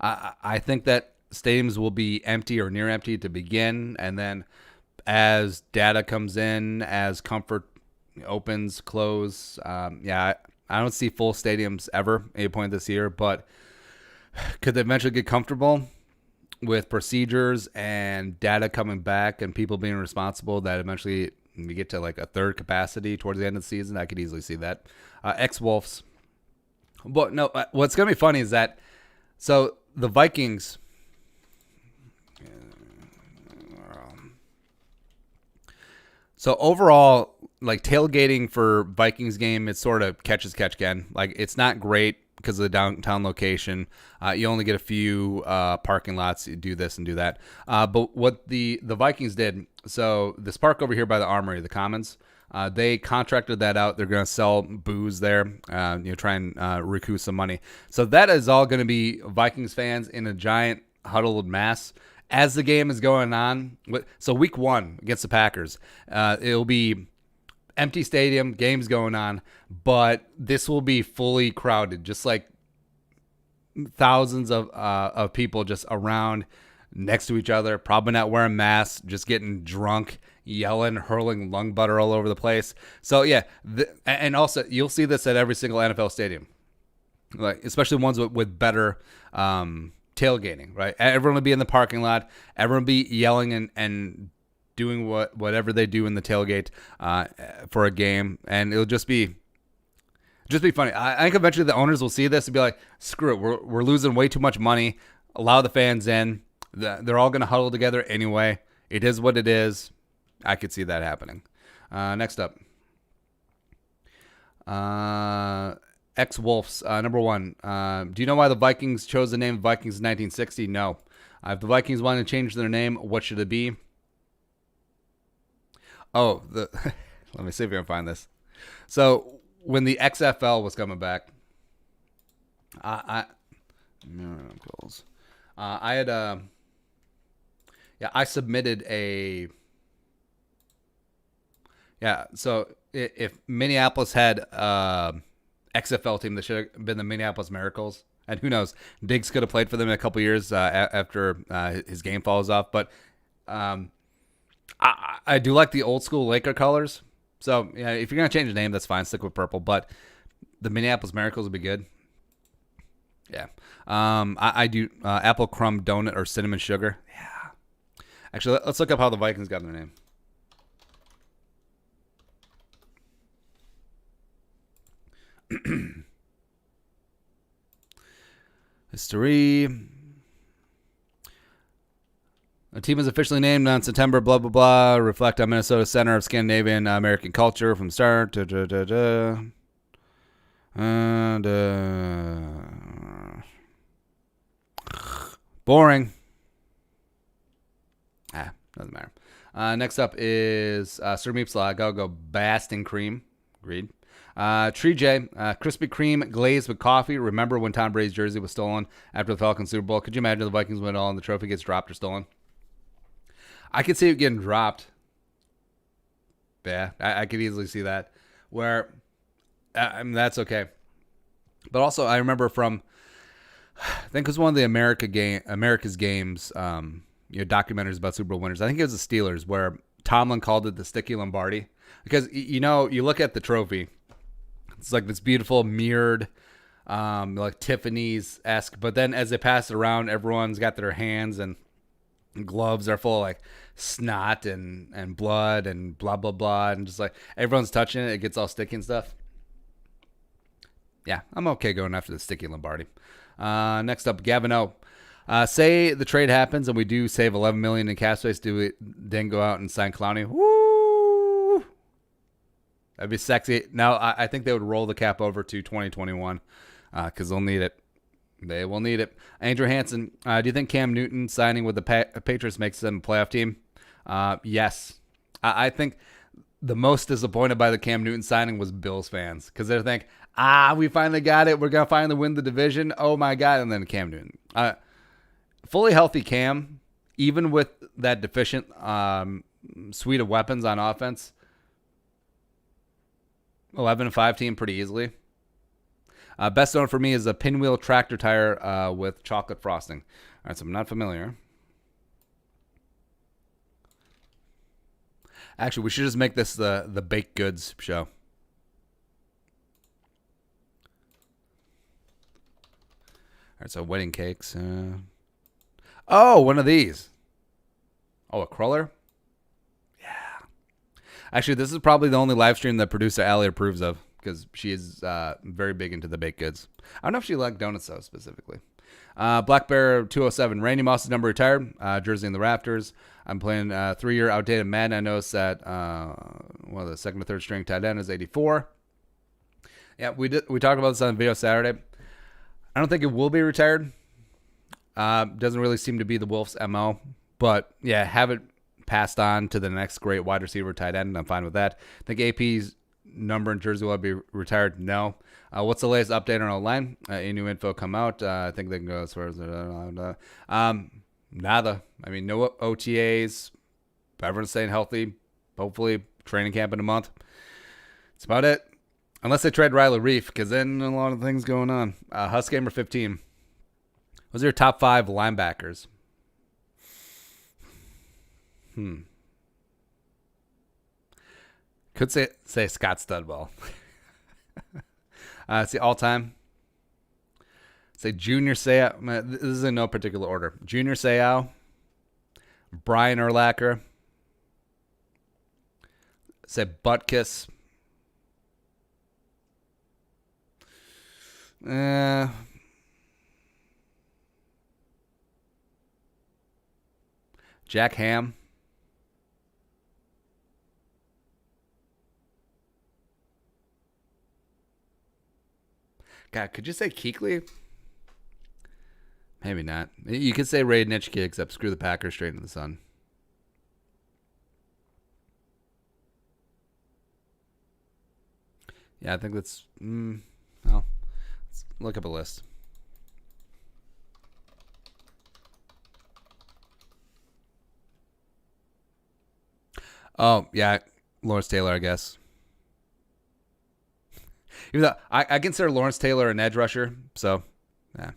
I think that stadiums will be empty or near empty to begin, and then as data comes in, as comfort opens, close, I don't see full stadiums ever at any point this year, but could they eventually get comfortable with procedures and data coming back and people being responsible that eventually we get to like a third capacity towards the end of the season? I could easily see that. Ex-Wolves. But no, what's going to be funny is that, so the Vikings, so overall, like tailgating for Vikings game, it's sort of catch as catch can. Like it's not great because of the downtown location. You only get a few parking lots. You do this and do that. But what the Vikings did, so this park over here by the Armory, the Commons, they contracted that out. They're going to sell booze there, try and recoup some money. So that is all going to be Vikings fans in a giant huddled mass as the game is going on. So week 1 against the Packers, it'll be empty stadium, games going on, but this will be fully crowded, just like thousands of people just around next to each other, probably not wearing masks, just getting drunk, yelling, hurling lung butter all over the place. So yeah, and also you'll see this at every single NFL stadium, like especially ones with better tailgating, right? Everyone will be in the parking lot, everyone will be yelling and doing whatever they do in the tailgate for a game, and it'll just be funny. I think eventually the owners will see this and be like, screw it, we're losing way too much money. Allow the fans in. They're all going to huddle together anyway. It is what it is. I could see that happening. Next up. Ex-Wolves, number 1. Do you know why the Vikings chose the name Vikings in 1960? No. If the Vikings wanted to change their name, what should it be? Oh, let me see if I can find this. So when the XFL was coming back, I submitted a So if Minneapolis had XFL team, that should have been the Minneapolis Miracles, and who knows, Diggs could have played for them in a couple years after his game falls off, but. I do like the old school Laker colors. So, yeah, if you're going to change the name, that's fine. Stick with purple. But the Minneapolis Miracles would be good. Yeah. I do apple crumb donut or cinnamon sugar. Yeah. Actually, let's look up how the Vikings got their name. History. The team is officially named on September, blah, blah, blah, reflect on Minnesota Center of Scandinavian American culture from start. And, boring. Doesn't matter. Next up is Sir Meepsla. Go Basting Cream. Agreed. Tree J, Krispy Kreme glazed with coffee. Remember when Tom Brady's jersey was stolen after the Falcons Super Bowl? Could you imagine the Vikings win it all and the trophy gets dropped or stolen? I could see it getting dropped. Yeah, I could easily see that. Where, I mean, that's okay. But also, I remember from, I think it was one of the America's Games, documentaries about Super Bowl winners. I think it was the Steelers, where Tomlin called it the Sticky Lombardi. Because, you look at the trophy. It's like this beautiful mirrored, like Tiffany's-esque. But then as they pass it around, everyone's got their hands and gloves are full of like snot and blood and blah, blah, blah. And just like everyone's touching it. It gets all sticky and stuff. Yeah, I'm okay going after the Sticky Lombardi. Next up, Gavin O. Say the trade happens and we do save $11 million in cap space. Do we then go out and sign Clowney? Woo! That'd be sexy. Now I think they would roll the cap over to 2021 because they'll need it. They will need it. Andrew Hansen, do you think Cam Newton signing with the Patriots makes them a playoff team? Yes. I think the most disappointed by the Cam Newton signing was Bills fans because they think, we finally got it. We're going to finally win the division. Oh, my God. And then Cam Newton. Fully healthy Cam, even with that deficient suite of weapons on offense, 11-5 team pretty easily. Best known for me is a pinwheel tractor tire with chocolate frosting. All right, so I'm not familiar. Actually, we should just make this the baked goods show. All right, so wedding cakes. Oh, one of these. Oh, a cruller? Yeah. Actually, this is probably the only live stream that producer Allie approves of because she is very big into the baked goods. I don't know if she liked donuts, though, specifically. Black Bear 207. Randy Moss's number retired. Jersey in the Raptors. I'm playing 3-year outdated Madden. I noticed that the second or third string tight end is 84. Yeah, we talked about this on the video Saturday. I don't think it will be retired. Doesn't really seem to be the Wolves' MO. But, yeah, have it passed on to the next great wide receiver tight end. I'm fine with that. I think AP's number in Jersey will be retired. No. What's the latest update on our line? Any new info come out? I think they can go as far as... nada. I mean, no OTAs. Everyone's staying healthy. Hopefully, training camp in a month. That's about it. Unless they trade Riley Reef, because then a lot of things going on. Husgamer 15. Those are your top 5 linebackers. Could say Scott Studwell. See, all-time. Say Junior Seau. This is in no particular order. Junior Seau. Brian Urlacher. Say Butkus. Jack Ham. God, could you say Kuechly? Maybe not. You could say Ray Nitschke, except screw the Packers straight into the sun. Yeah, I think that's... well, let's look up a list. Oh, yeah, Lawrence Taylor, I guess. Even though I consider Lawrence Taylor an edge rusher, so, yeah.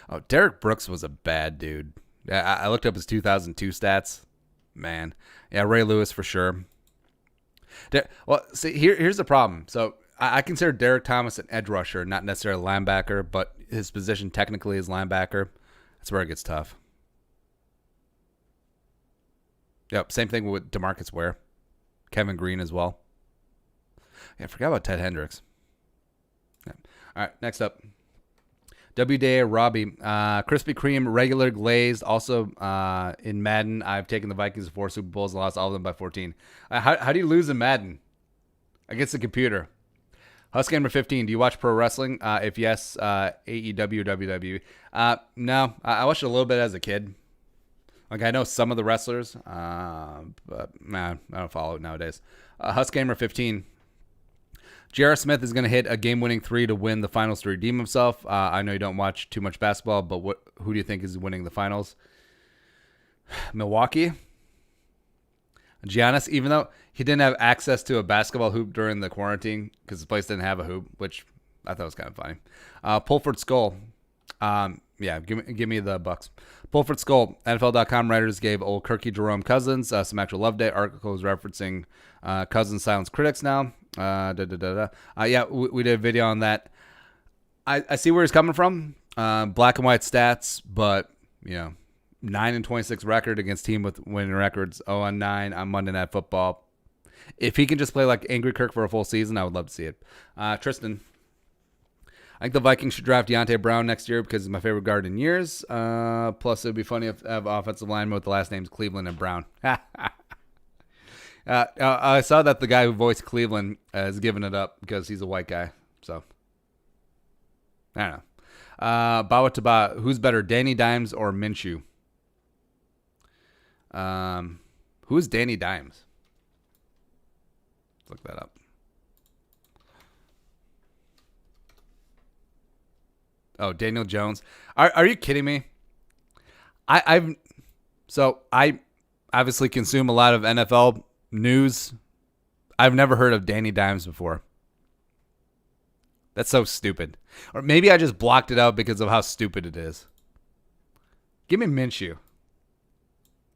Oh, Derek Brooks was a bad dude. I looked up his 2002 stats. Man. Yeah, Ray Lewis for sure. Well, see, here's the problem. So I consider Derek Thomas an edge rusher, not necessarily a linebacker, but his position technically is linebacker. That's where it gets tough. Yep, same thing with DeMarcus Ware. Kevin Green as well. Yeah, I forgot about Ted Hendricks. Yeah. All right, next up. W-Day Robbie. Krispy Kreme, regular glazed. Also in Madden, I've taken the Vikings to 4 Super Bowls and lost all of them by 14. How do you lose in Madden? Against the computer. Husgamer 15, do you watch pro wrestling? If yes, AEW or WWE? No, I watched it a little bit as a kid. Like, I know some of the wrestlers, but nah, I don't follow it nowadays. Husgamer 15. J.R. Smith is going to hit a game-winning 3 to win the finals to redeem himself. I know you don't watch too much basketball, but who do you think is winning the finals? Milwaukee? Giannis, even though he didn't have access to a basketball hoop during the quarantine because the place didn't have a hoop, which I thought was kind of funny. Pulford Skull. Yeah, give me the Bucks. Pulford Skull. NFL.com writers gave old Kirky Jerome Cousins some actual love day. Article is referencing Cousins silence critics now. Yeah, we did a video on that. I see where he's coming from. Black and white stats, but 9-26 record against team with winning records. 0-9 on Monday Night Football. If he can just play like Angry Kirk for a full season, I would love to see it. Tristan, I think the Vikings should draft Deontay Brown next year because he's my favorite guard in years. Plus, it would be funny if I have offensive linemen with the last names Cleveland and Brown. I saw that the guy who voiced Cleveland is giving it up because he's a white guy. So, I don't know. Bawa Taba, who's better, Danny Dimes or Minshew? Who's Danny Dimes? Let's look that up. Oh, Daniel Jones. Are you kidding me? I obviously consume a lot of NFL news. I've never heard of Danny Dimes before. That's so stupid. Or maybe I just blocked it out because of how stupid it is. Give me Minshew.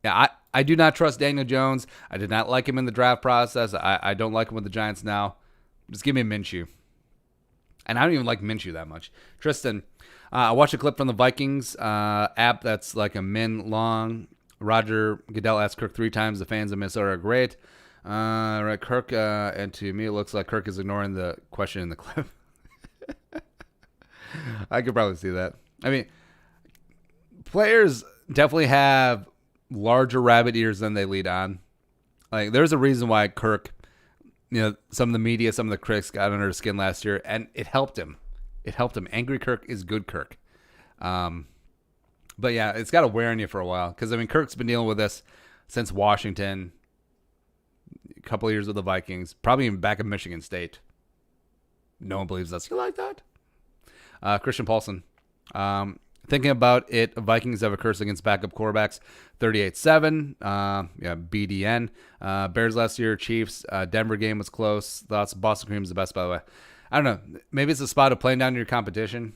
Yeah, I do not trust Daniel Jones. I did not like him in the draft process. I don't like him with the Giants now. Just give me Minshew. And I don't even like Minshew that much. Tristan, I watched a clip from the Vikings app that's like a min long. Roger Goodell asked Kirk 3 times. The fans of Minnesota are great. Right, Kirk, and to me, it looks like Kirk is ignoring the question in the clip. I could probably see that. I mean, players definitely have larger rabbit ears than they lead on. Like, there's a reason why Kirk, some of the media, some of the critics got under his skin last year, and it helped him. It helped him. Angry Kirk is good Kirk. But yeah, it's got to wear on you for a while. Because, I mean, Kirk's been dealing with this since Washington, a couple of years with the Vikings, probably even back in Michigan State. No one believes us. You like that? Christian Paulson. Thinking about it, Vikings have a curse against backup quarterbacks. 38-7. BDN. Bears last year, Chiefs. Denver game was close. Thoughts Boston Cream's the best, by the way. I don't know. Maybe it's a spot of playing down your competition.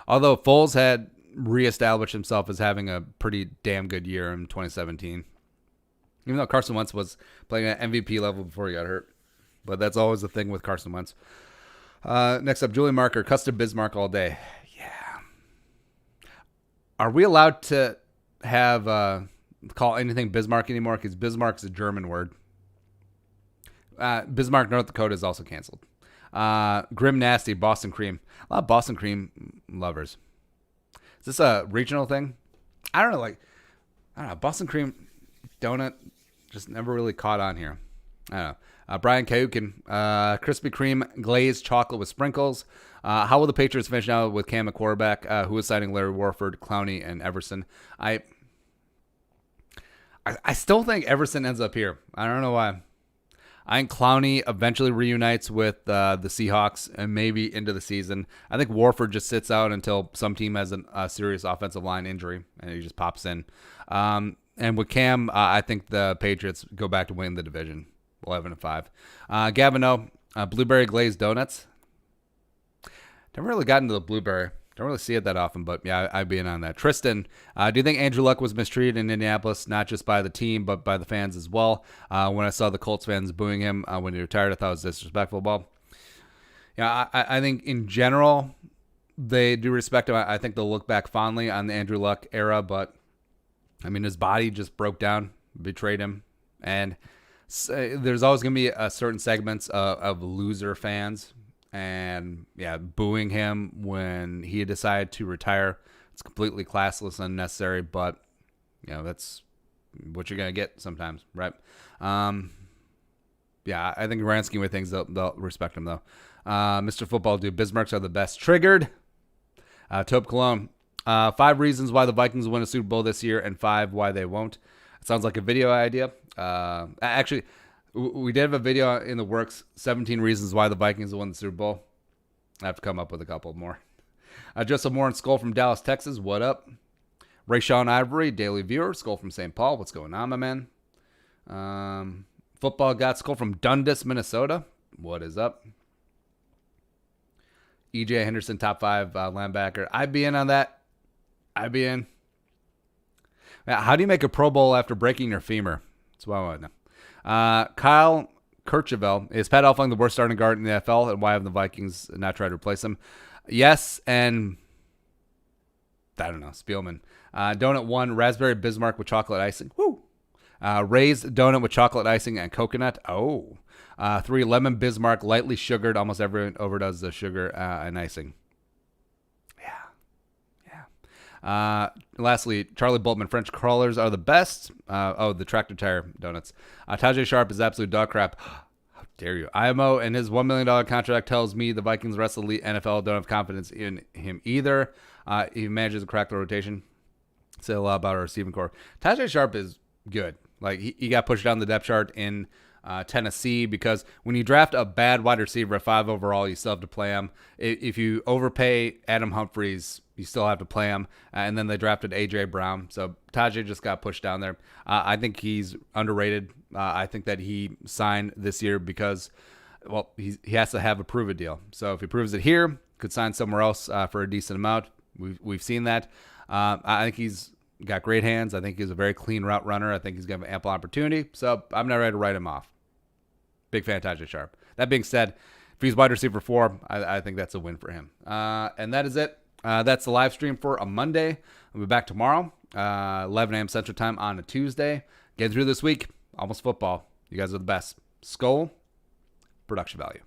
Although Foles had reestablished himself as having a pretty damn good year in 2017. Even though Carson Wentz was playing at MVP level before he got hurt. But that's always the thing with Carson Wentz. Next up, Julian Marker, custom Bismarck all day. Yeah. Are we allowed to have call anything Bismarck anymore? Because Bismarck's a German word. Bismarck, North Dakota is also canceled. Grim Nasty, Boston Cream. A lot of Boston Cream lovers. Is this a regional thing? I don't know. Boston Cream donut just never really caught on here. I don't know. Brian Kayukin, Krispy Kreme glazed chocolate with sprinkles. How will the Patriots finish now with Cam at quarterback? Who is signing Larry Warford, Clowney, and Everson? I still think Everson ends up here. I don't know why. I think Clowney eventually reunites with the Seahawks and maybe into the season. I think Warford just sits out until some team has a serious offensive line injury and he just pops in. And with Cam, I think the Patriots go back to winning the division. 11-5. Gavin O, blueberry glazed donuts. Never really got into the blueberry. Don't really see it that often, but yeah, I'd be in on that. Tristan, do you think Andrew Luck was mistreated in Indianapolis, not just by the team, but by the fans as well? When I saw the Colts fans booing him when he retired, I thought it was disrespectful. Well, yeah, I think in general, they do respect him. I think they'll look back fondly on the Andrew Luck era, but I mean, his body just broke down, betrayed him, and there's always going to be a certain segments of loser fans and booing him when he decided to retire. It's completely classless and unnecessary, but that's what you're going to get sometimes, right? I think grand scheme of things, they'll respect him though. Mr. Football Dude, Bismarcks are the best. Triggered. Taupe Cologne. 5 reasons why the Vikings will win a Super Bowl this year and 5 why they won't. It sounds like a video idea. Actually, we did have a video in the works, 17 reasons why the Vikings will win the Super Bowl. I have to come up with a couple more. Joseph Moore and Skull from Dallas, Texas. What up? Rayshawn Ivory, Daily Viewer. Skull from St. Paul. What's going on, my man? Football got Skull from Dundas, Minnesota. What is up? EJ Henderson, top 5 linebacker. I'd be in on that. I'd be in. How do you make a Pro Bowl after breaking your femur? That's what I want to know. Kyle Kirchhoff, is Pat Elflein the worst starting guard in the NFL, and why have the Vikings not tried to replace him? Yes, and I don't know. Spielman. Donut 1, raspberry Bismarck with chocolate icing. Woo! Raised donut with chocolate icing and coconut. Oh. 3, lemon Bismarck, lightly sugared. Almost everyone overdoes the sugar and icing. Lastly, Charlie Boltman, French crawlers are the best. The tractor tire donuts. Tajay Sharp is absolute dog crap. How dare you? IMO and his $1 million contract tells me the Vikings, rest of the NFL, don't have confidence in him either. He manages to crack the rotation. Say a lot about our receiving core. Tajay Sharp is good. Like, he got pushed down the depth chart in Tennessee, because when you draft a bad wide receiver at 5 overall, you still have to play him. If you overpay Adam Humphries, you still have to play him. And then they drafted A.J. Brown. So Tajay just got pushed down there. I think he's underrated. I think that he signed this year because, well, he has to have a prove-it deal. So if he proves it here, could sign somewhere else for a decent amount. We've seen that. I think he's got great hands. I think he's a very clean route runner. I think he's going to have ample opportunity. So I'm not ready to write him off. Big fan of Tajay Sharp. That being said, if he's wide receiver 4, I think that's a win for him. And that is it. That's the live stream for a Monday. We'll be back tomorrow, 11 a.m. Central Time on a Tuesday. Getting through this week. Almost football. You guys are the best. Skull, production value.